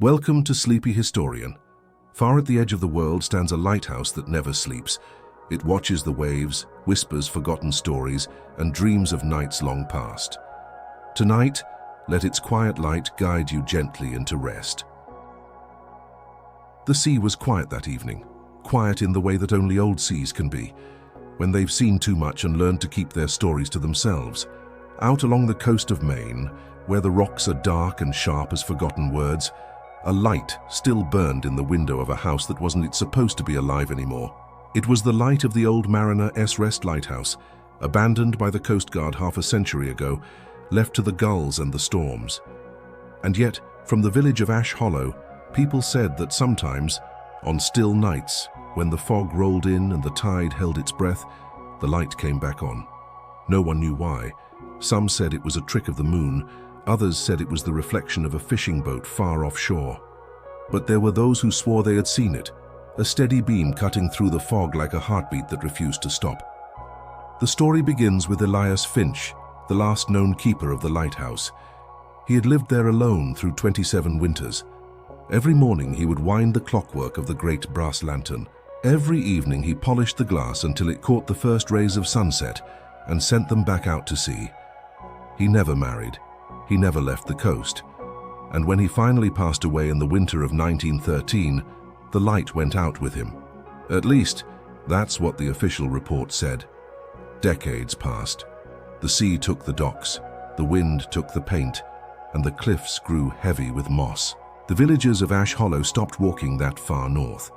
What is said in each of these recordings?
Welcome to Sleepy Historian. Far at the edge of the world stands a lighthouse that never sleeps. It watches the waves, whispers forgotten stories, and dreams of nights long past. Tonight, let its quiet light guide you gently into rest. The sea was quiet that evening, quiet in the way that only old seas can be, when they've seen too much and learned to keep their stories to themselves. Out along the coast of Maine, where the rocks are dark and sharp as forgotten words, a light still burned in the window of a house that wasn't supposed to be alive anymore. It was the light of the old mariner S. Rest Lighthouse, abandoned by the Coast Guard half a century ago, left to the gulls and the storms. And yet, from the village of Ash Hollow, people said that sometimes, on still nights, when the fog rolled in and the tide held its breath, the light came back on. No one knew why. Some said it was a trick of the moon, others said it was the reflection of a fishing boat far offshore. But there were those who swore they had seen it, a steady beam cutting through the fog like a heartbeat that refused to stop. The story begins with Elias Finch, the last known keeper of the lighthouse. He had lived there alone through 27 winters. Every morning he would wind the clockwork of the great brass lantern. Every evening he polished the glass until it caught the first rays of sunset and sent them back out to sea. He never married. He never left the coast. And when he finally passed away in the winter of 1913, the light went out with him. At least, that's what the official report said. Decades passed. The sea took the docks, the wind took the paint, and the cliffs grew heavy with moss. The villagers of Ash Hollow stopped walking that far north.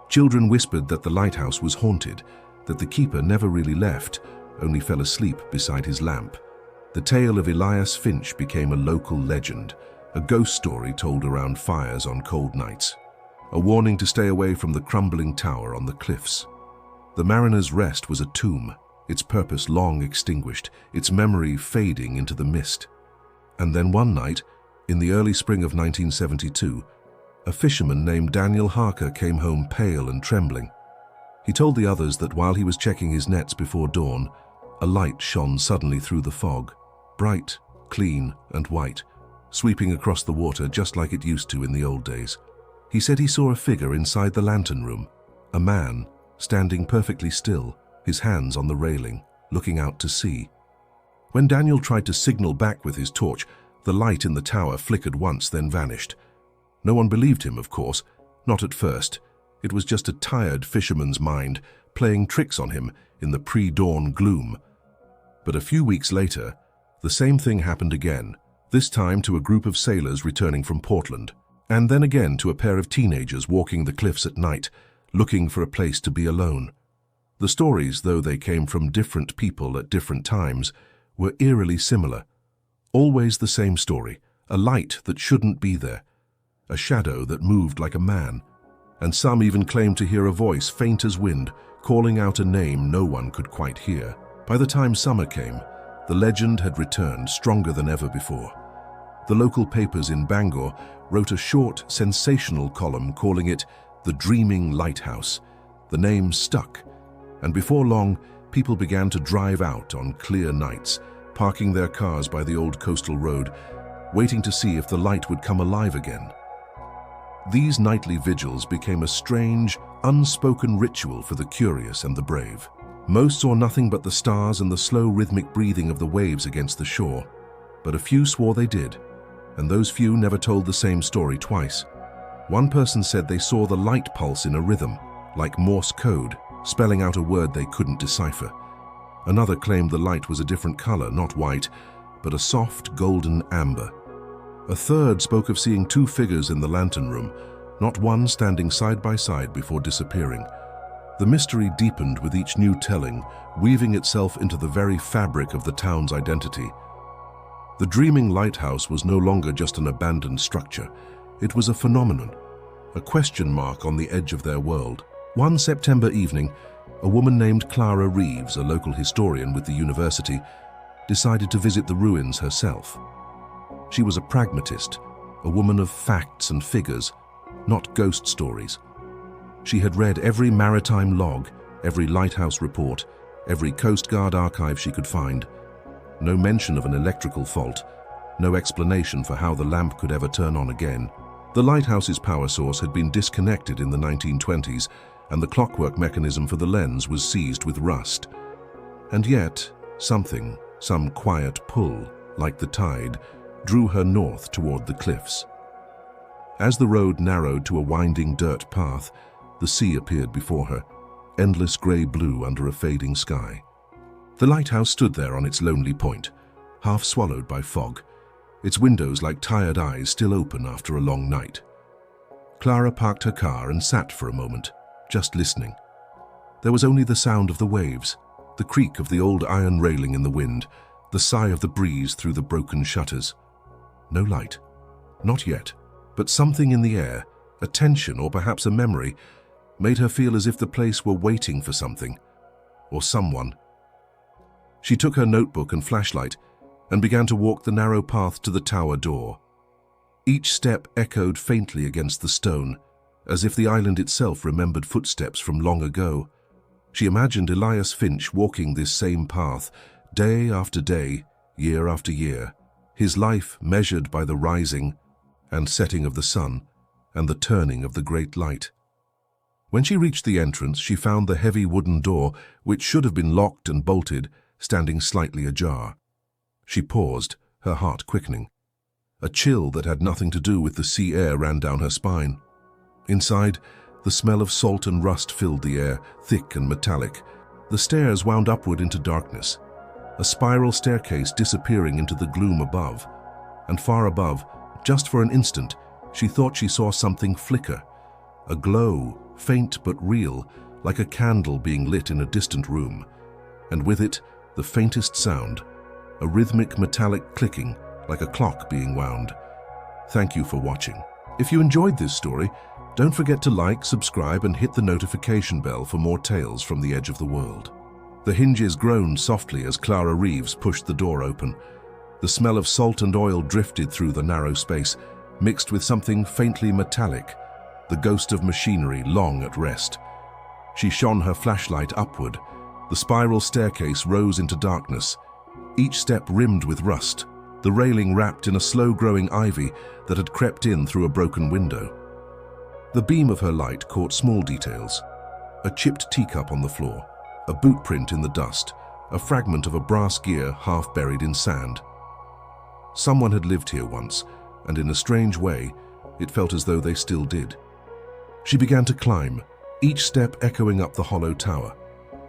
Children whispered that the lighthouse was haunted, that the keeper never really left, only fell asleep beside his lamp. The tale of Elias Finch became a local legend, a ghost story told around fires on cold nights, a warning to stay away from the crumbling tower on the cliffs. The Mariner's Rest was a tomb, its purpose long extinguished, its memory fading into the mist. And then one night, in the early spring of 1972, a fisherman named Daniel Harker came home pale and trembling. He told the others that while he was checking his nets before dawn, a light shone suddenly through the fog, bright, clean, and white, sweeping across the water just like it used to in the old days. He said he saw a figure inside the lantern room, a man standing perfectly still, his hands on the railing, looking out to sea. When Daniel tried to signal back with his torch, the light in the tower flickered once, then vanished. No one believed him, of course, not at first. It was just a tired fisherman's mind playing tricks on him in the pre-dawn gloom. But a few weeks later, the same thing happened again, this time to a group of sailors returning from Portland, and then again to a pair of teenagers walking the cliffs at night, looking for a place to be alone. The stories, though they came from different people at different times, were eerily similar. Always the same story, a light that shouldn't be there, a shadow that moved like a man, and some even claimed to hear a voice faint as wind, calling out a name no one could quite hear. By the time summer came, the legend had returned stronger than ever before. The local papers in Bangor wrote a short, sensational column calling it the Dreaming Lighthouse. The name stuck, and before long, people began to drive out on clear nights, parking their cars by the old coastal road, waiting to see if the light would come alive again. These nightly vigils became a strange, unspoken ritual for the curious and the brave. Most saw nothing but the stars and the slow rhythmic breathing of the waves against the shore, but a few swore they did, and those few never told the same story twice. One person said they saw the light pulse in a rhythm, like Morse code, spelling out a word they couldn't decipher. Another claimed the light was a different color, not white, but a soft golden amber. A third spoke of seeing two figures in the lantern room, not one standing side by side before disappearing. The mystery deepened with each new telling, weaving itself into the very fabric of the town's identity. The Dreaming Lighthouse was no longer just an abandoned structure. It was a phenomenon, a question mark on the edge of their world. One September evening, a woman named Clara Reeves, a local historian with the university, decided to visit the ruins herself. She was a pragmatist, a woman of facts and figures, not ghost stories. She had read every maritime log, every lighthouse report, every Coast Guard archive she could find. No mention of an electrical fault, no explanation for how the lamp could ever turn on again. The lighthouse's power source had been disconnected in the 1920s, and the clockwork mechanism for the lens was seized with rust. And yet, some quiet pull, like the tide, drew her north toward the cliffs. As the road narrowed to a winding dirt path, the sea appeared before her, endless grey-blue under a fading sky. The lighthouse stood there on its lonely point, half swallowed by fog, its windows like tired eyes still open after a long night. Clara parked her car and sat for a moment, just listening. There was only the sound of the waves, the creak of the old iron railing in the wind, the sigh of the breeze through the broken shutters. No light. Not yet, but something in the air, a tension or perhaps a memory, made her feel as if the place were waiting for something, or someone. She took her notebook and flashlight and began to walk the narrow path to the tower door. Each step echoed faintly against the stone, as if the island itself remembered footsteps from long ago. She imagined Elias Finch walking this same path, day after day, year after year, his life measured by the rising and setting of the sun and the turning of the great light. When she reached the entrance, she found the heavy wooden door, which should have been locked and bolted, standing slightly ajar. She paused, her heart quickening. A chill that had nothing to do with the sea air ran down her spine. Inside, the smell of salt and rust filled the air, thick and metallic. The stairs wound upward into darkness, a spiral staircase disappearing into the gloom above. And far above, just for an instant, she thought she saw something flicker. A glow, faint but real, like a candle being lit in a distant room. And with it, the faintest sound, a rhythmic metallic clicking, like a clock being wound. Thank you for watching. If you enjoyed this story, don't forget to like, subscribe, and hit the notification bell for more tales from the edge of the world. The hinges groaned softly as Clara Reeves pushed the door open. The smell of salt and oil drifted through the narrow space, mixed with something faintly metallic, the ghost of machinery long at rest. She shone her flashlight upward. The spiral staircase rose into darkness, each step rimmed with rust, the railing wrapped in a slow-growing ivy that had crept in through a broken window. The beam of her light caught small details: a chipped teacup on the floor, a boot print in the dust, a fragment of a brass gear half buried in sand. Someone had lived here once, and in a strange way, it felt as though they still did. She began to climb, each step echoing up the hollow tower.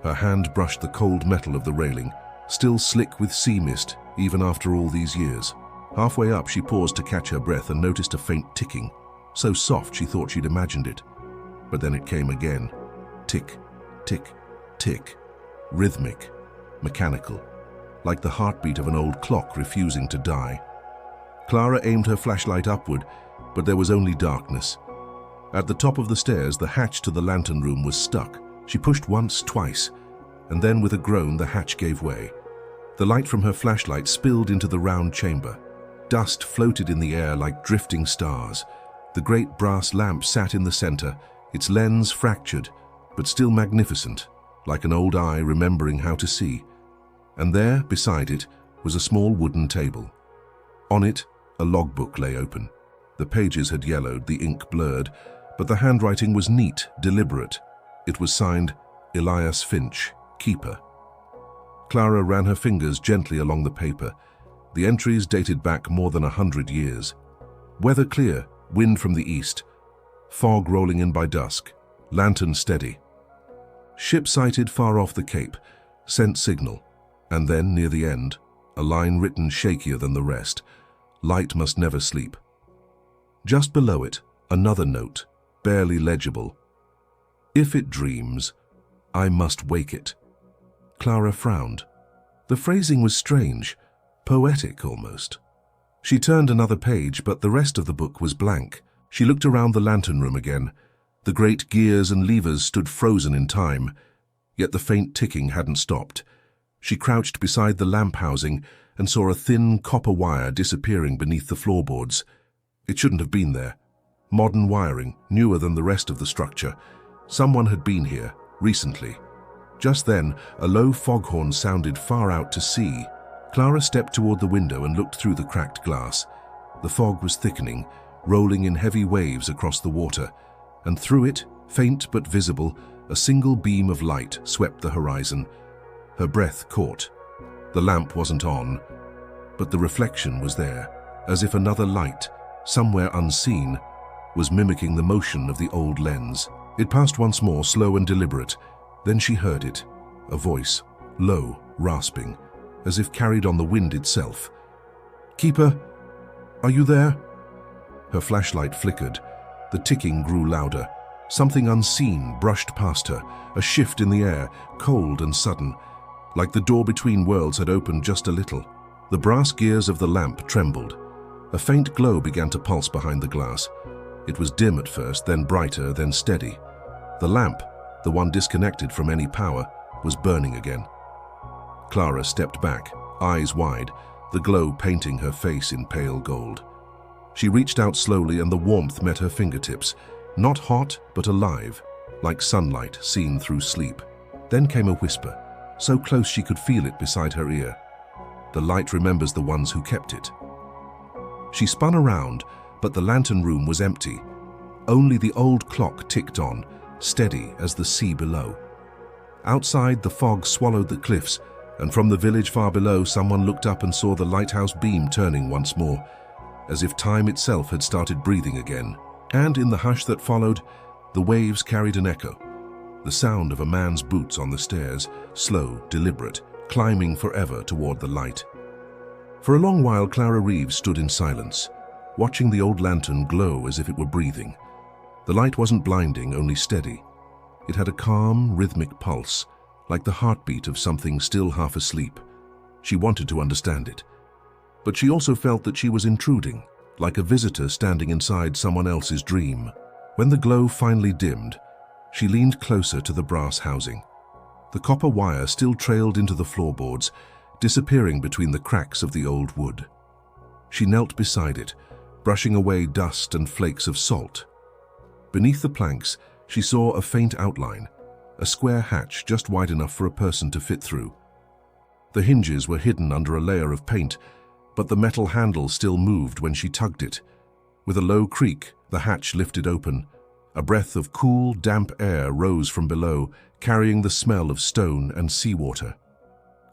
Her hand brushed the cold metal of the railing, still slick with sea mist even after all these years. Halfway up, she paused to catch her breath and noticed a faint ticking, so soft she thought she'd imagined it. But then it came again. Tick, tick, tick. Rhythmic, mechanical, like the heartbeat of an old clock refusing to die. Clara aimed her flashlight upward, but there was only darkness. At the top of the stairs, the hatch to the lantern room was stuck. She pushed once, twice, and then with a groan the hatch gave way. The light from her flashlight spilled into the round chamber. Dust floated in the air like drifting stars. The great brass lamp sat in the center, its lens fractured, but still magnificent, like an old eye remembering how to see. And there, beside it, was a small wooden table. On it, a logbook lay open. The pages had yellowed, the ink blurred, but the handwriting was neat, deliberate. It was signed, Elias Finch, Keeper. Clara ran her fingers gently along the paper. The entries dated back more than 100 years. Weather clear, wind from the east. Fog rolling in by dusk, lantern steady. Ship sighted far off the cape, sent signal. And then, near the end, a line written shakier than the rest. Light must never sleep. Just below it, another note, barely legible. If it dreams, I must wake it. Clara frowned. The phrasing was strange, poetic almost. She turned another page, but the rest of the book was blank. She looked around the lantern room again. The great gears and levers stood frozen in time, yet the faint ticking hadn't stopped. She crouched beside the lamp housing and saw a thin copper wire disappearing beneath the floorboards. It shouldn't have been there. Modern wiring, newer than the rest of the structure. Someone had been here, recently. Just then, a low foghorn sounded far out to sea. Clara stepped toward the window and looked through the cracked glass. The fog was thickening, rolling in heavy waves across the water, and through it, faint but visible, a single beam of light swept the horizon. Her breath caught. The lamp wasn't on, but the reflection was there, as if another light, somewhere unseen, was mimicking the motion of the old lens. It passed once more, slow and deliberate. Then she heard it, a voice, low, rasping, as if carried on the wind itself. "Keeper, are you there?" Her flashlight flickered. The ticking grew louder. Something unseen brushed past her, a shift in the air, cold and sudden, like the door between worlds had opened just a little. The brass gears of the lamp trembled. A faint glow began to pulse behind the glass. It was dim at first, then brighter, then steady. The lamp, the one disconnected from any power, was burning again. Clara stepped back, eyes wide, the glow painting her face in pale gold. She reached out slowly and the warmth met her fingertips, not hot but alive, like sunlight seen through sleep. Then came a whisper, so close she could feel it beside her ear. "The light remembers the ones who kept it." She spun around, but the lantern room was empty. Only the old clock ticked on, steady as the sea below. Outside, the fog swallowed the cliffs, and from the village far below, someone looked up and saw the lighthouse beam turning once more, as if time itself had started breathing again. And in the hush that followed, the waves carried an echo, the sound of a man's boots on the stairs, slow, deliberate, climbing forever toward the light. For a long while, Clara Reeves stood in silence, watching the old lantern glow as if it were breathing. The light wasn't blinding, only steady. It had a calm, rhythmic pulse, like the heartbeat of something still half asleep. She wanted to understand it. But she also felt that she was intruding, like a visitor standing inside someone else's dream. When the glow finally dimmed, she leaned closer to the brass housing. The copper wire still trailed into the floorboards, disappearing between the cracks of the old wood. She knelt beside it, brushing away dust and flakes of salt. Beneath the planks, she saw a faint outline, a square hatch just wide enough for a person to fit through. The hinges were hidden under a layer of paint, but the metal handle still moved when she tugged it. With a low creak, the hatch lifted open. A breath of cool, damp air rose from below, carrying the smell of stone and seawater.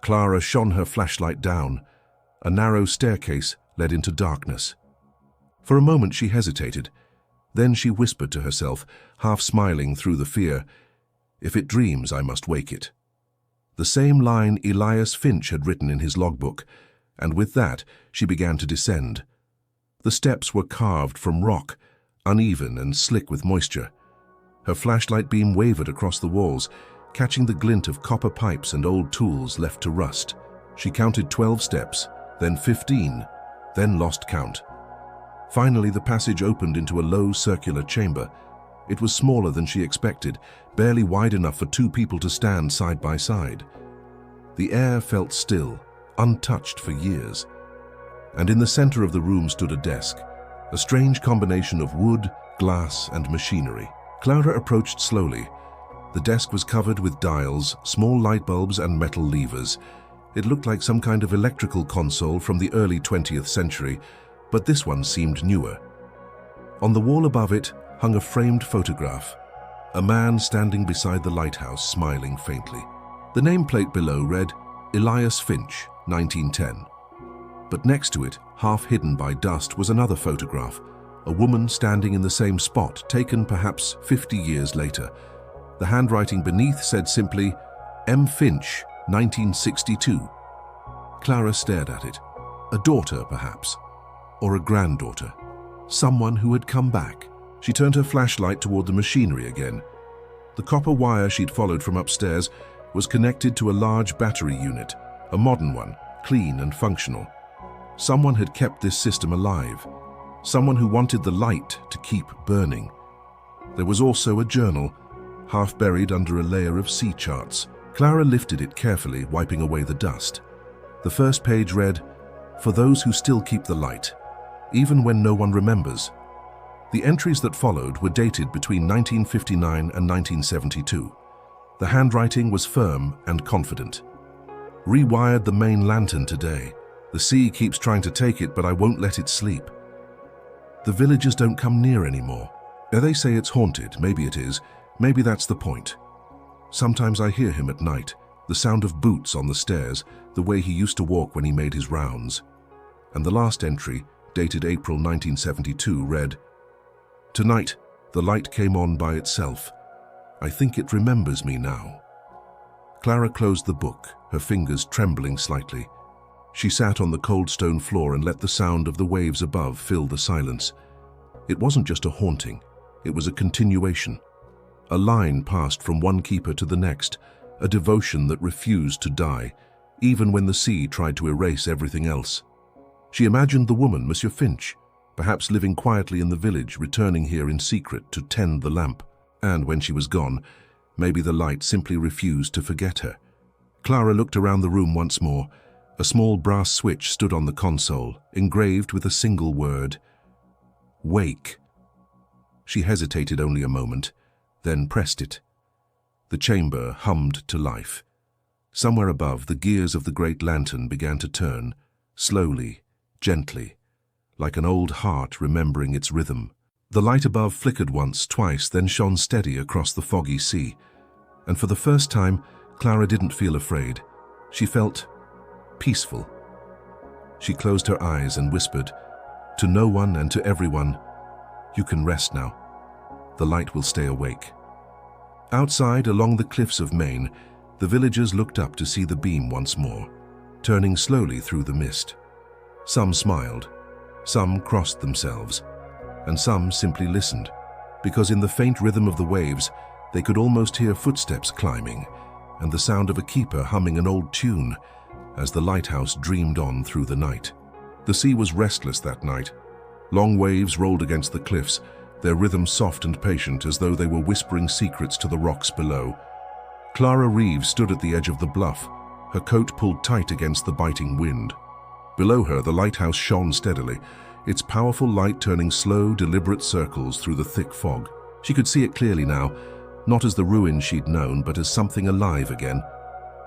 Clara shone her flashlight down. A narrow staircase led into darkness. For a moment she hesitated. Then she whispered to herself, half smiling through the fear, "If it dreams, I must wake it." The same line Elias Finch had written in his logbook, and with that she began to descend. The steps were carved from rock, uneven and slick with moisture. Her flashlight beam wavered across the walls, catching the glint of copper pipes and old tools left to rust. She counted 12 steps, then 15, then lost count. Finally, the passage opened into a low circular chamber. It was smaller than she expected, barely wide enough for two people to stand side by side. The air felt still, untouched for years. And in the center of the room stood a desk, a strange combination of wood, glass, and machinery. Clara approached slowly. The desk was covered with dials, small light bulbs, and metal levers. It looked like some kind of electrical console from the early 20th century, but this one seemed newer. On the wall above it hung a framed photograph, a man standing beside the lighthouse, smiling faintly. The nameplate below read, Elias Finch, 1910. But next to it, half hidden by dust, was another photograph, a woman standing in the same spot, taken perhaps 50 years later. The handwriting beneath said simply, M. Finch, 1962. Clara stared at it. A daughter, perhaps, or a granddaughter. Someone who had come back. She turned her flashlight toward the machinery again. The copper wire she'd followed from upstairs was connected to a large battery unit, a modern one, clean and functional. Someone had kept this system alive. Someone who wanted the light to keep burning. There was also a journal, half buried under a layer of sea charts. Clara lifted it carefully, wiping away the dust. The first page read, "For those who still keep the light, even when no one remembers." The entries that followed were dated between 1959 and 1972. The handwriting was firm and confident. "Rewired the Maine lantern today. The sea keeps trying to take it, but I won't let it sleep." The villagers don't come near anymore. They say it's haunted. Maybe it is. Maybe that's the point. Sometimes I hear him at night, the sound of boots on the stairs, the way he used to walk when he made his rounds. And the last entry, dated April 1972, read, "Tonight, the light came on by itself. I think it remembers me now." Clara closed the book, her fingers trembling slightly. She sat on the cold stone floor and let the sound of the waves above fill the silence. It wasn't just a haunting, it was a continuation. A line passed from one keeper to the next, a devotion that refused to die, even when the sea tried to erase everything else. She imagined the woman, Monsieur Finch, perhaps living quietly in the village, returning here in secret to tend the lamp. And when she was gone, maybe the light simply refused to forget her. Clara looked around the room once more. A small brass switch stood on the console, engraved with a single word, "Wake." She hesitated only a moment, then pressed it. The chamber hummed to life. Somewhere above, the gears of the great lantern began to turn, slowly, gently, like an old heart remembering its rhythm. The light above flickered once, twice, then shone steady across the foggy sea. And for the first time, Clara didn't feel afraid. She felt peaceful. She closed her eyes and whispered, "To no one and to everyone, you can rest now. The light will stay awake." Outside, along the cliffs of Maine, the villagers looked up to see the beam once more, turning slowly through the mist. Some smiled, some crossed themselves, and some simply listened, because in the faint rhythm of the waves, they could almost hear footsteps climbing, and the sound of a keeper humming an old tune as the lighthouse dreamed on through the night. The sea was restless that night. Long waves rolled against the cliffs, their rhythm soft and patient as though they were whispering secrets to the rocks below. Clara Reeves stood at the edge of the bluff, her coat pulled tight against the biting wind. Below her, the lighthouse shone steadily, its powerful light turning slow, deliberate circles through the thick fog. She could see it clearly now, not as the ruin she'd known, but as something alive again.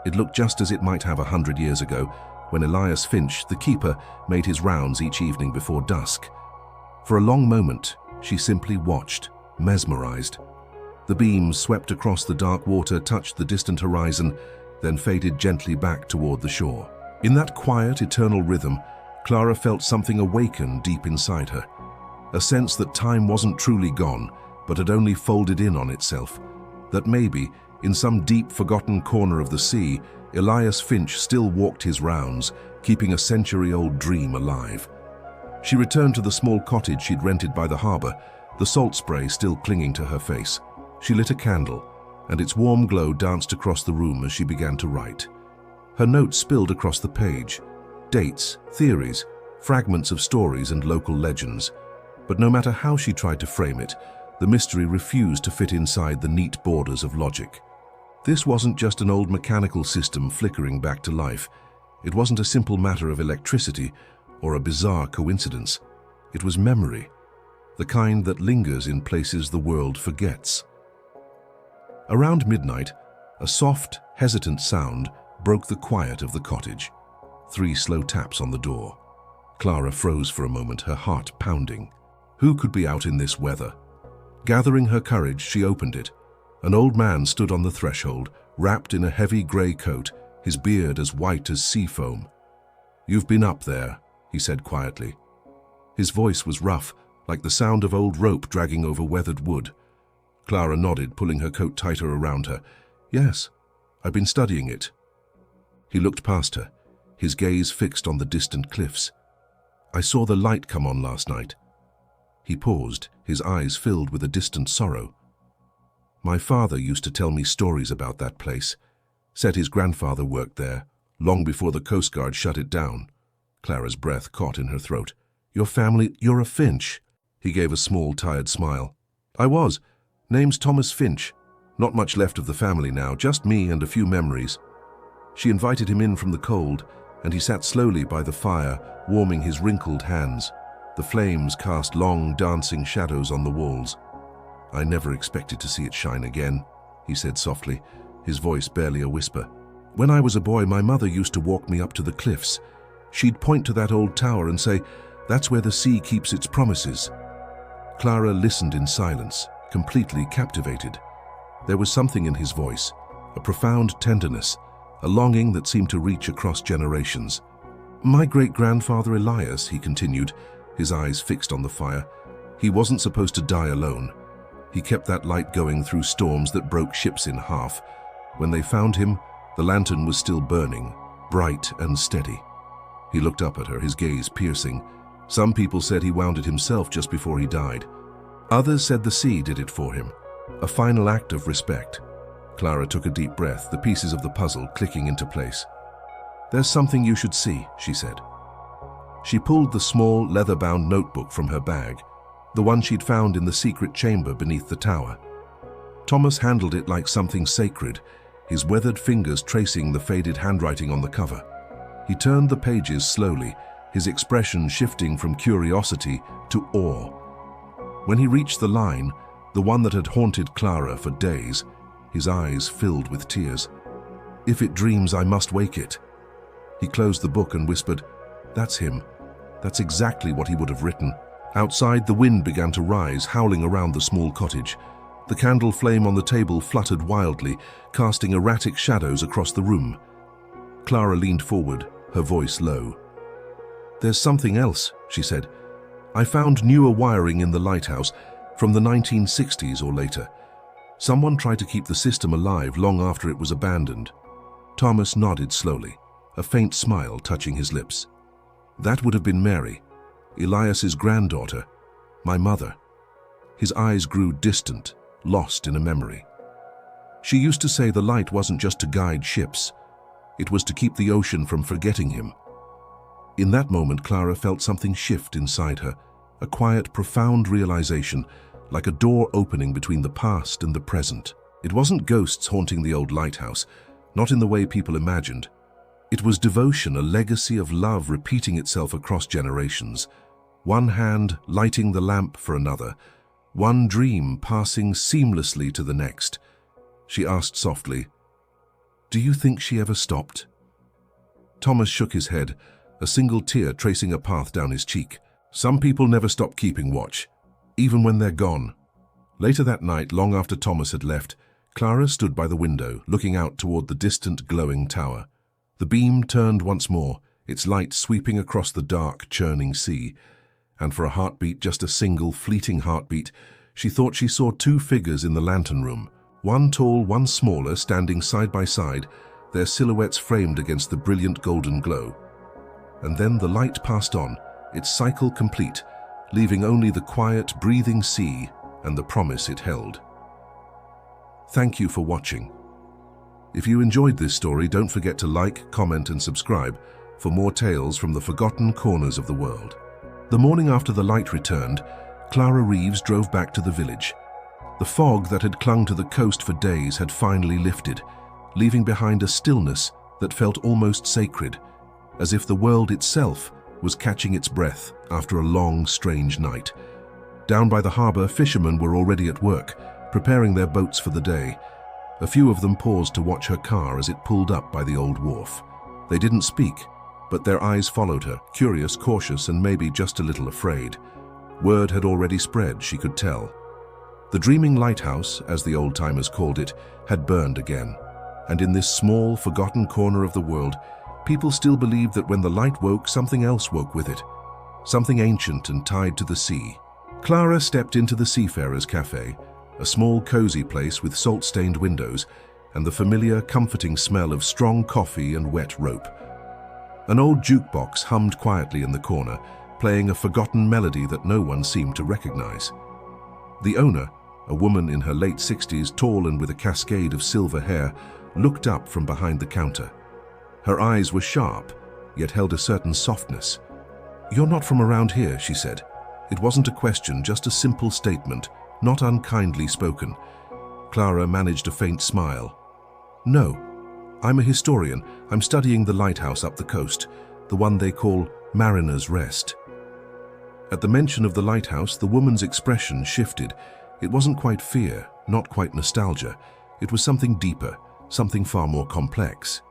It looked just as it might have 100 years ago, when Elias Finch, the keeper, made his rounds each evening before dusk. For a long moment, she simply watched, mesmerized. The beams swept across the dark water, touched the distant horizon, then faded gently back toward the shore. In that quiet, eternal rhythm, Clara felt something awaken deep inside her. A sense that time wasn't truly gone, but had only folded in on itself. That maybe, in some deep, forgotten corner of the sea, Elias Finch still walked his rounds, keeping a century-old dream alive. She returned to the small cottage she'd rented by the harbor, the salt spray still clinging to her face. She lit a candle, and its warm glow danced across the room as she began to write. Her notes spilled across the page. Dates, theories, fragments of stories and local legends. But no matter how she tried to frame it, the mystery refused to fit inside the neat borders of logic. This wasn't just an old mechanical system flickering back to life. It wasn't a simple matter of electricity or a bizarre coincidence. It was memory, the kind that lingers in places the world forgets. Around midnight, a soft, hesitant sound broke the quiet of the cottage. 3 slow taps on the door. Clara froze for a moment, her heart pounding. Who could be out in this weather? Gathering her courage, she opened it. An old man stood on the threshold, wrapped in a heavy grey coat, his beard as white as sea foam. "You've been up there," he said quietly. His voice was rough, like the sound of old rope dragging over weathered wood. Clara nodded, pulling her coat tighter around her. "Yes, I've been studying it." He looked past her, his gaze fixed on the distant cliffs. "I saw the light come on last night." He paused, his eyes filled with a distant sorrow. "My father used to tell me stories about that place. Said his grandfather worked there, long before the Coast Guard shut it down." Clara's breath caught in her throat. "Your family, you're a Finch?" He gave a small, tired smile. "I was. Name's Thomas Finch. Not much left of the family now, just me and a few memories." She invited him in from the cold, and he sat slowly by the fire, warming his wrinkled hands. The flames cast long, dancing shadows on the walls. "I never expected to see it shine again," he said softly, his voice barely a whisper. "When I was a boy, my mother used to walk me up to the cliffs. She'd point to that old tower and say, 'That's where the sea keeps its promises.' Clara listened in silence, completely captivated. There was something in his voice, a profound tenderness, a longing that seemed to reach across generations. "My great-grandfather Elias," he continued, his eyes fixed on the fire. "He wasn't supposed to die alone. He kept that light going through storms that broke ships in half. When they found him, the lantern was still burning, bright and steady." He looked up at her, his gaze piercing. "Some people said he wound it himself just before he died. Others said the sea did it for him. A final act of respect." Clara took a deep breath, the pieces of the puzzle clicking into place. "There's something you should see," she said. She pulled the small, leather-bound notebook from her bag, the one she'd found in the secret chamber beneath the tower. Thomas handled it like something sacred, his weathered fingers tracing the faded handwriting on the cover. He turned the pages slowly, his expression shifting from curiosity to awe. When he reached the line, the one that had haunted Clara for days, his eyes filled with tears. "If it dreams, I must wake it." He closed the book and whispered, "That's him. That's exactly what he would have written." Outside, the wind began to rise, howling around the small cottage. The candle flame on the table fluttered wildly, casting erratic shadows across the room. Clara leaned forward, her voice low. "There's something else," she said. "I found newer wiring in the lighthouse from the 1960s or later. Someone tried to keep the system alive long after it was abandoned." Thomas nodded slowly, a faint smile touching his lips. "That would have been Mary, Elias's granddaughter, my mother." His eyes grew distant, lost in a memory. "She used to say the light wasn't just to guide ships. It was to keep the ocean from forgetting him." In that moment, Clara felt something shift inside her, a quiet, profound realization, like a door opening between the past and the present. It wasn't ghosts haunting the old lighthouse, not in the way people imagined. It was devotion, a legacy of love repeating itself across generations. One hand lighting the lamp for another, one dream passing seamlessly to the next. She asked softly, "Do you think she ever stopped?" Thomas shook his head, a single tear tracing a path down his cheek. "Some people never stop keeping watch, even when they're gone." Later that night, long after Thomas had left, Clara stood by the window, looking out toward the distant, glowing tower. The beam turned once more, its light sweeping across the dark, churning sea. And for a heartbeat, just a single, fleeting heartbeat, she thought she saw two figures in the lantern room, one tall, one smaller, standing side by side, their silhouettes framed against the brilliant golden glow. And then the light passed on, its cycle complete, leaving only the quiet, breathing sea and the promise it held. Thank you for watching. If you enjoyed this story, don't forget to like, comment, and subscribe for more tales from the forgotten corners of the world. The morning after the light returned, Clara Reeves drove back to the village. The fog that had clung to the coast for days had finally lifted, leaving behind a stillness that felt almost sacred, as if the world itself was catching its breath after a long, strange night. Down by the harbor, fishermen were already at work, preparing their boats for the day. A few of them paused to watch her car as it pulled up by the old wharf. They didn't speak, but their eyes followed her, curious, cautious, and maybe just a little afraid. Word had already spread, she could tell. The dreaming lighthouse, as the old-timers called it, had burned again. And in this small, forgotten corner of the world, people still believed that when the light woke, something else woke with it. Something ancient and tied to the sea. Clara stepped into the Seafarers' Cafe, a small, cozy place with salt-stained windows and the familiar, comforting smell of strong coffee and wet rope. An old jukebox hummed quietly in the corner, playing a forgotten melody that no one seemed to recognize. The owner, a woman in her late 60s, tall and with a cascade of silver hair, looked up from behind the counter. Her eyes were sharp, yet held a certain softness. "You're not from around here," she said. It wasn't a question, just a simple statement, not unkindly spoken. Clara managed a faint smile. "No, I'm a historian. I'm studying the lighthouse up the coast, the one they call Mariner's Rest." At the mention of the lighthouse, the woman's expression shifted. It wasn't quite fear, not quite nostalgia. It was something deeper, something far more complex.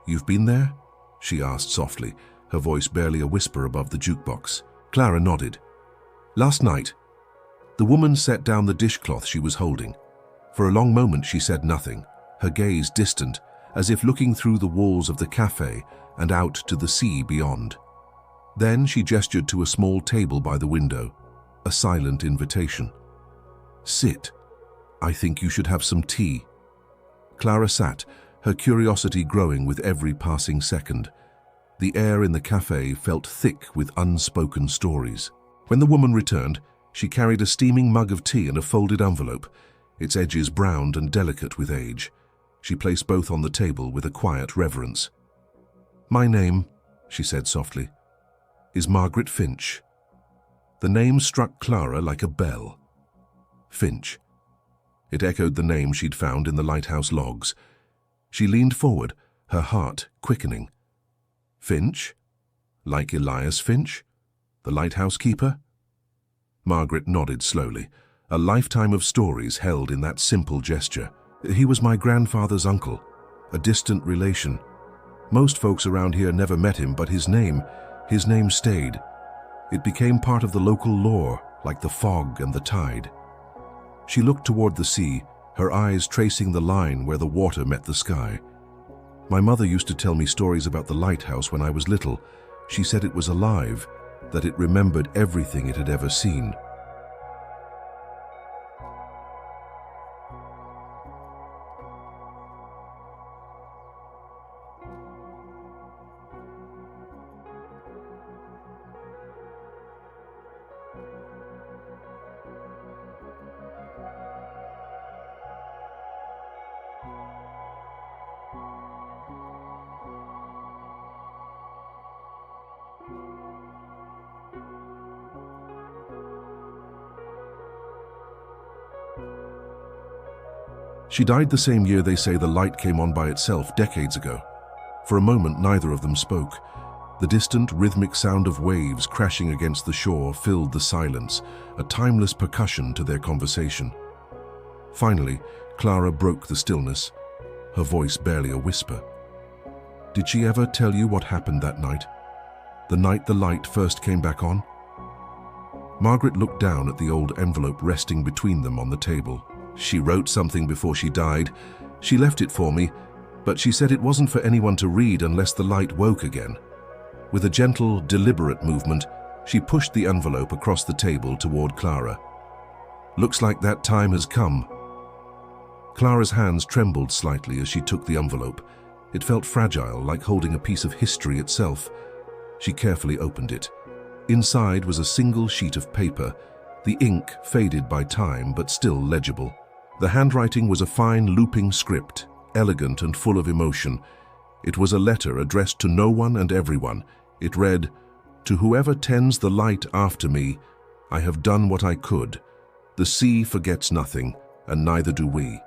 "You've been there?" she asked softly, her voice barely a whisper above the jukebox. Clara nodded. "Last night. The woman set down the dishcloth she was holding. For a long moment she said nothing, her gaze distant, as if looking through the walls of the cafe and out to the sea beyond. Then she gestured to a small table by the window, a silent invitation. "Sit. I think you should have some tea." Clara sat, her curiosity growing with every passing second. The air in the cafe felt thick with unspoken stories. When the woman returned, she carried a steaming mug of tea and a folded envelope, its edges browned and delicate with age. She placed both on the table with a quiet reverence. "My name," she said softly, "is Margaret Finch." The name struck Clara like a bell. Finch. It echoed the name she'd found in the Lighthouse logs. She leaned forward, her heart quickening. Finch? Like Elias Finch? The lighthouse keeper? Margaret nodded slowly, a lifetime of stories held in that simple gesture. He was my grandfather's uncle, a distant relation. Most folks around here never met him, but his name stayed. It became part of the local lore, like the fog and the tide. She looked toward the sea, her eyes tracing the line where the water met the sky. My mother used to tell me stories about the lighthouse when I was little. She said it was alive, that it remembered everything it had ever seen. She died the same year they say the light came on by itself decades ago. For a moment, neither of them spoke. The distant, rhythmic sound of waves crashing against the shore filled the silence, a timeless percussion to their conversation. Finally, Clara broke the stillness, her voice barely a whisper. "Did she ever tell you what happened that night? The night the light first came back on?" Margaret looked down at the old envelope resting between them on the table. "She wrote something before she died. She left it for me, but she said it wasn't for anyone to read unless the light woke again." With a gentle, deliberate movement, she pushed the envelope across the table toward Clara. "Looks like that time has come." Clara's hands trembled slightly as she took the envelope. It felt fragile, like holding a piece of history itself. She carefully opened it. Inside was a single sheet of paper, the ink faded by time but still legible. The handwriting was a fine, looping script, elegant and full of emotion. It was a letter addressed to no one and everyone. It read, "To whoever tends the light after me, I have done what I could. The sea forgets nothing, and neither do we.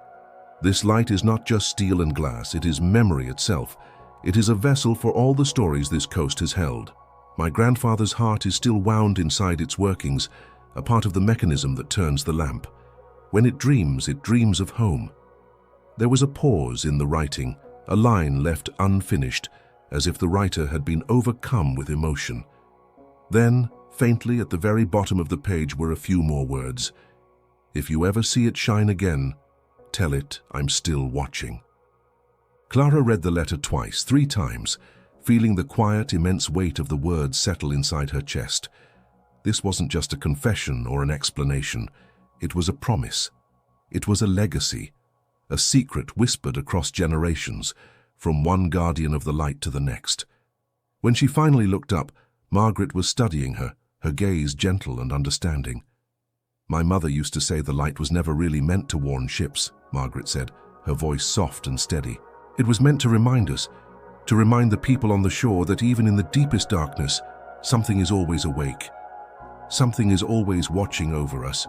This light is not just steel and glass, it is memory itself. It is a vessel for all the stories this coast has held. My grandfather's heart is still wound inside its workings, a part of the mechanism that turns the lamp. When it dreams of home." There was a pause in the writing, a line left unfinished, as if the writer had been overcome with emotion. Then, faintly at the very bottom of the page were a few more words. "If you ever see it shine again, tell it I'm still watching." Clara read the letter twice, 3 times, feeling the quiet, immense weight of the words settle inside her chest. This wasn't just a confession or an explanation. It was a promise. It was a legacy, a secret whispered across generations, from one guardian of the light to the next. When she finally looked up, Margaret was studying her, her gaze gentle and understanding. "My mother used to say the light was never really meant to warn ships," Margaret said, her voice soft and steady. "It was meant to remind us, to remind the people on the shore that even in the deepest darkness, something is always awake. Something is always watching over us."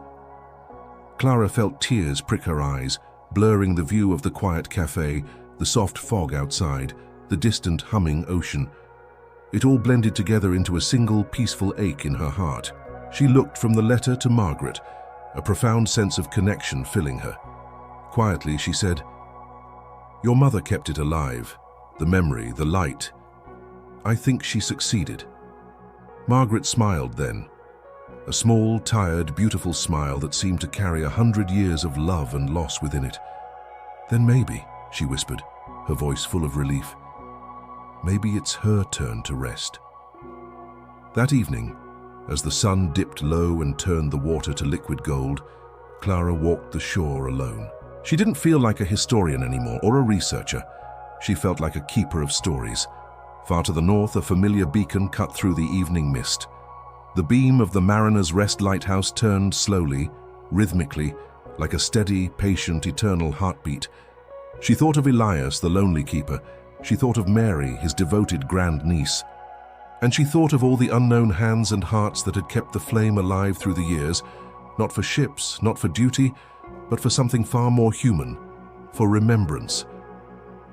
Clara felt tears prick her eyes, blurring the view of the quiet cafe, the soft fog outside, the distant humming ocean. It all blended together into a single peaceful ache in her heart. She looked from the letter to Margaret, a profound sense of connection filling her. Quietly she said, "Your mother kept it alive, the memory, the light. I think she succeeded." Margaret smiled then. a small, tired, beautiful smile that seemed to carry 100 years of love and loss within it. "Then maybe," she whispered, her voice full of relief, "maybe it's her turn to rest." That evening, as the sun dipped low and turned the water to liquid gold, Clara walked the shore alone. She didn't feel like a historian anymore or a researcher. She felt like a keeper of stories. Far to the north, a familiar beacon cut through the evening mist. The beam of the Mariner's Rest lighthouse turned slowly, rhythmically, like a steady, patient, eternal heartbeat. She thought of Elias, the lonely keeper. She thought of Mary, his devoted grandniece. And she thought of all the unknown hands and hearts that had kept the flame alive through the years, not for ships, not for duty, but for something far more human, for remembrance.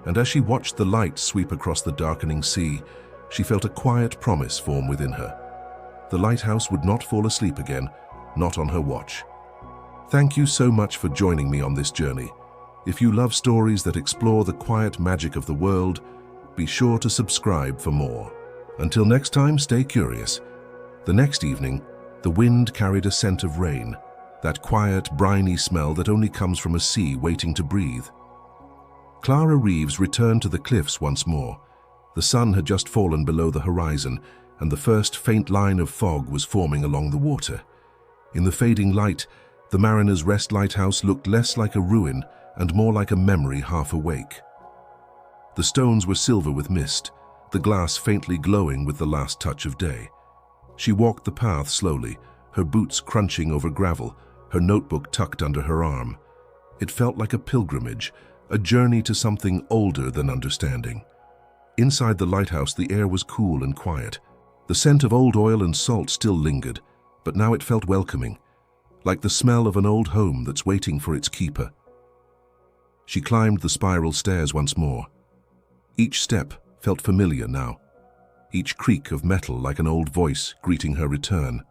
And as she watched the light sweep across the darkening sea, she felt a quiet promise form within her. The lighthouse would not fall asleep again, not on her watch. Thank you so much for joining me on this journey. If you love stories that explore the quiet magic of the world, be sure to subscribe for more. Until next time, stay curious. The next evening, the wind carried a scent of rain, that quiet, briny smell that only comes from a sea waiting to breathe. Clara Reeves returned to the cliffs once more. The sun had just fallen below the horizon, and the first faint line of fog was forming along the water. In the fading light, the Mariner's Rest lighthouse looked less like a ruin and more like a memory half awake. The stones were silver with mist, the glass faintly glowing with the last touch of day. She walked the path slowly, her boots crunching over gravel, her notebook tucked under her arm. It felt like a pilgrimage, a journey to something older than understanding. Inside the lighthouse, the air was cool and quiet. The scent of old oil and salt still lingered, but now it felt welcoming, like the smell of an old home that's waiting for its keeper. She climbed the spiral stairs once more. Each step felt familiar now, each creak of metal like an old voice greeting her return.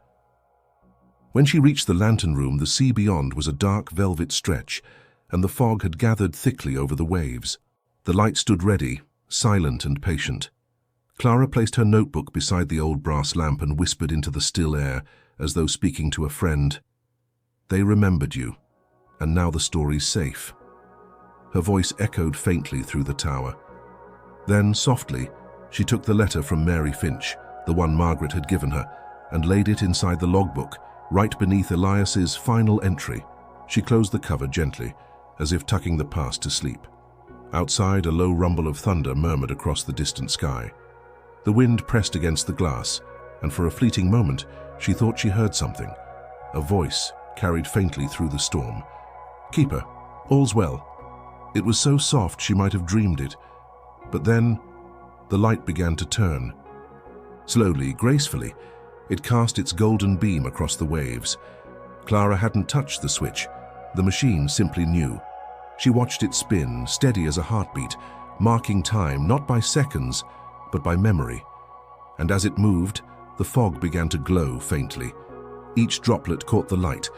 When she reached the lantern room, the sea beyond was a dark velvet stretch, and the fog had gathered thickly over the waves. The light stood ready, silent and patient. Clara placed her notebook beside the old brass lamp and whispered into the still air, as though speaking to a friend. "They remembered you, and now the story's safe." Her voice echoed faintly through the tower. Then, softly, she took the letter from Mary Finch, the one Margaret had given her, and laid it inside the logbook, right beneath Elias's final entry. She closed the cover gently, as if tucking the past to sleep. Outside, a low rumble of thunder murmured across the distant sky. The wind pressed against the glass, and for a fleeting moment, she thought she heard something. A voice carried faintly through the storm. "Keeper, all's well." It was so soft she might have dreamed it. But then, the light began to turn. Slowly, gracefully, it cast its golden beam across the waves. Clara hadn't touched the switch. The machine simply knew. She watched it spin, steady as a heartbeat, marking time not by seconds, but by memory. And as it moved, the fog began to glow faintly. Each droplet caught the light,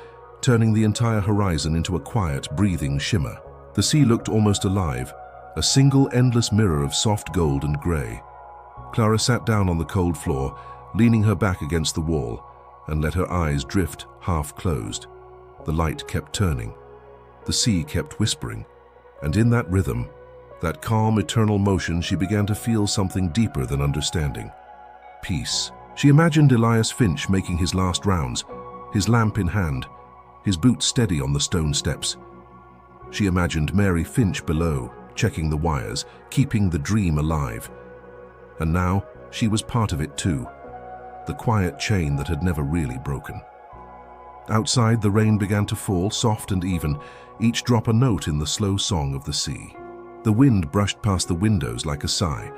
turning the entire horizon into a quiet, breathing shimmer. The sea looked almost alive, a single endless mirror of soft gold and grey. Clara sat down on the cold floor, leaning her back against the wall, and let her eyes drift half closed. The light kept turning. The sea kept whispering. And in that rhythm, that calm, eternal motion, she began to feel something deeper than understanding. Peace. She imagined Elias Finch making his last rounds, his lamp in hand, his boots steady on the stone steps. She imagined Mary Finch below, checking the wires, keeping the dream alive. And now, she was part of it too, the quiet chain that had never really broken. Outside, the rain began to fall, soft and even, each drop a note in the slow song of the sea. The wind brushed past the windows like a sigh.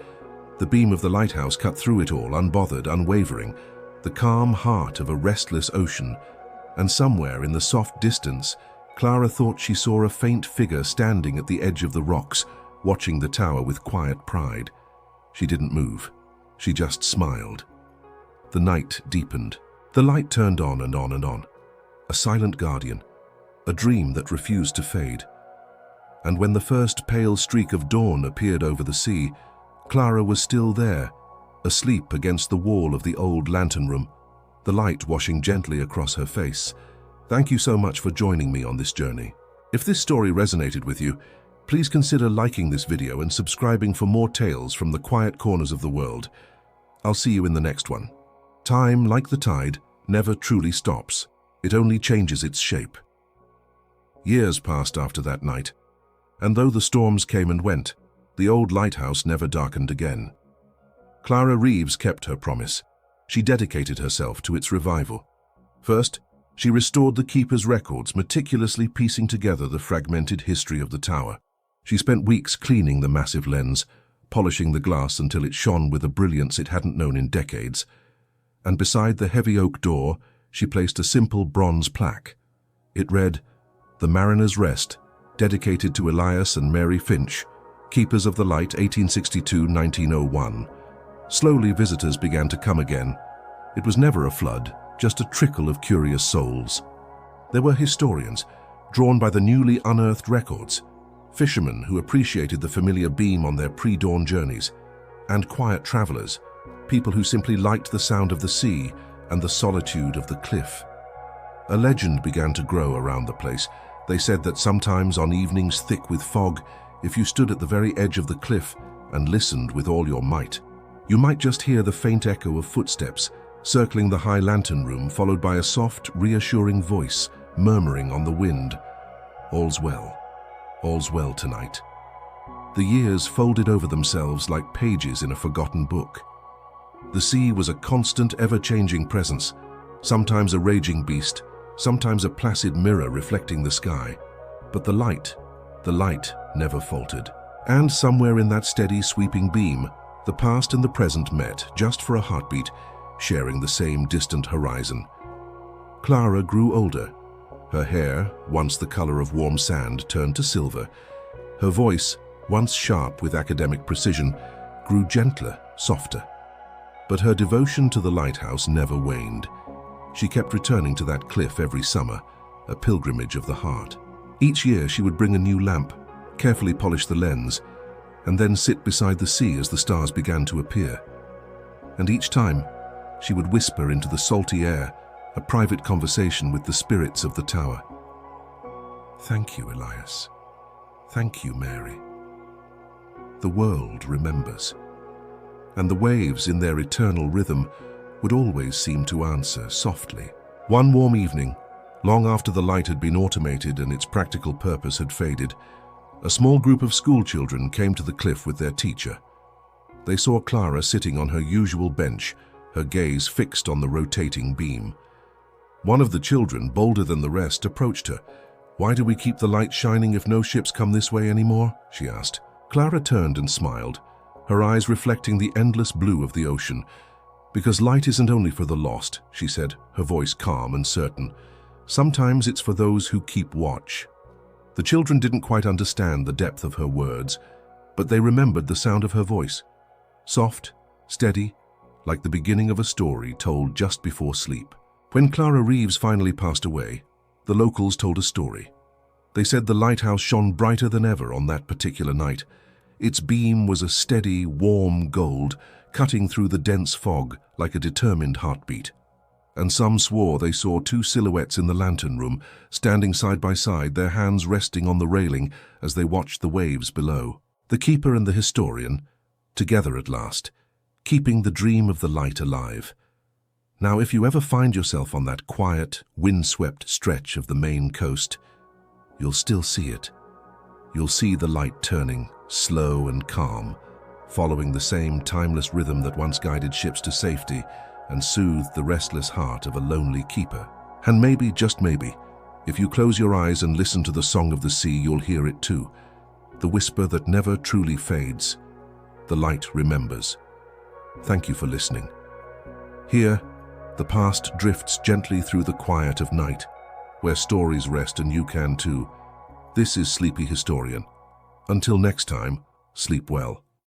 The beam of the lighthouse cut through it all, unbothered, unwavering, the calm heart of a restless ocean. And somewhere in the soft distance, Clara thought she saw a faint figure standing at the edge of the rocks, watching the tower with quiet pride. She didn't move. She just smiled. The night deepened. The light turned on and on and on. A silent guardian, a dream that refused to fade. And when the first pale streak of dawn appeared over the sea, Clara was still there, asleep against the wall of the old lantern room, the light washing gently across her face. Thank you so much for joining me on this journey. If this story resonated with you, please consider liking this video and subscribing for more tales from the quiet corners of the world. I'll see you in the next one. Time, like the tide, never truly stops. It only changes its shape. Years passed after that night, and though the storms came and went, the old lighthouse never darkened again. Clara Reeves kept her promise. She dedicated herself to its revival. First, she restored the keeper's records, meticulously piecing together the fragmented history of the tower. She spent weeks cleaning the massive lens, polishing the glass until it shone with a brilliance it hadn't known in decades. And beside the heavy oak door, she placed a simple bronze plaque. It read, "The Mariner's Rest, dedicated to Elias and Mary Finch, Keepers of the Light, 1862-1901. Slowly visitors began to come again. It was never a flood, just a trickle of curious souls. There were historians, drawn by the newly unearthed records, fishermen who appreciated the familiar beam on their pre-dawn journeys, and quiet travelers, people who simply liked the sound of the sea and the solitude of the cliff. A legend began to grow around the place. They said that sometimes on evenings thick with fog, if you stood at the very edge of the cliff and listened with all your might, you might just hear the faint echo of footsteps circling the high lantern room, followed by a soft, reassuring voice murmuring on the wind, "All's well. All's well tonight." The years folded over themselves like pages in a forgotten book. The sea was a constant, ever-changing presence, sometimes a raging beast, sometimes a placid mirror reflecting the sky. But the light never faltered. And somewhere in that steady, sweeping beam, the past and the present met, just for a heartbeat, sharing the same distant horizon. Clara grew older. Her hair, once the color of warm sand, turned to silver. Her voice, once sharp with academic precision, grew gentler, softer. But her devotion to the lighthouse never waned. She kept returning to that cliff every summer, a pilgrimage of the heart. Each year she would bring a new lamp, carefully polish the lens, and then sit beside the sea as the stars began to appear. And each time, she would whisper into the salty air, a private conversation with the spirits of the tower. "Thank you, Elias. Thank you, Mary." The world remembers. And the waves in their eternal rhythm would always seem to answer softly. One warm evening, long after the light had been automated and its practical purpose had faded, a small group of schoolchildren came to the cliff with their teacher. They saw Clara sitting on her usual bench, her gaze fixed on the rotating beam. One of the children, bolder than the rest, approached her. "Why do we keep the light shining if no ships come this way anymore?" she asked. Clara turned and smiled, her eyes reflecting the endless blue of the ocean. "Because light isn't only for the lost," she said, her voice calm and certain. "Sometimes it's for those who keep watch." The children didn't quite understand the depth of her words, but they remembered the sound of her voice. Soft, steady, like the beginning of a story told just before sleep. When Clara Reeves finally passed away, the locals told a story. They said the lighthouse shone brighter than ever on that particular night. Its beam was a steady, warm gold, cutting through the dense fog like a determined heartbeat. And some swore they saw two silhouettes in the lantern room, standing side by side, their hands resting on the railing as they watched the waves below. The keeper and the historian, together at last, keeping the dream of the light alive. Now, if you ever find yourself on that quiet, windswept stretch of the Maine coast, you'll still see it. You'll see the light turning, slow and calm, following the same timeless rhythm that once guided ships to safety and soothed the restless heart of a lonely keeper. And maybe, just maybe, if you close your eyes and listen to the song of the sea, you'll hear it too. The whisper that never truly fades. The light remembers. Thank you for listening. Here, the past drifts gently through the quiet of night, where stories rest and you can too. This is Sleepy Historian. Until next time, sleep well.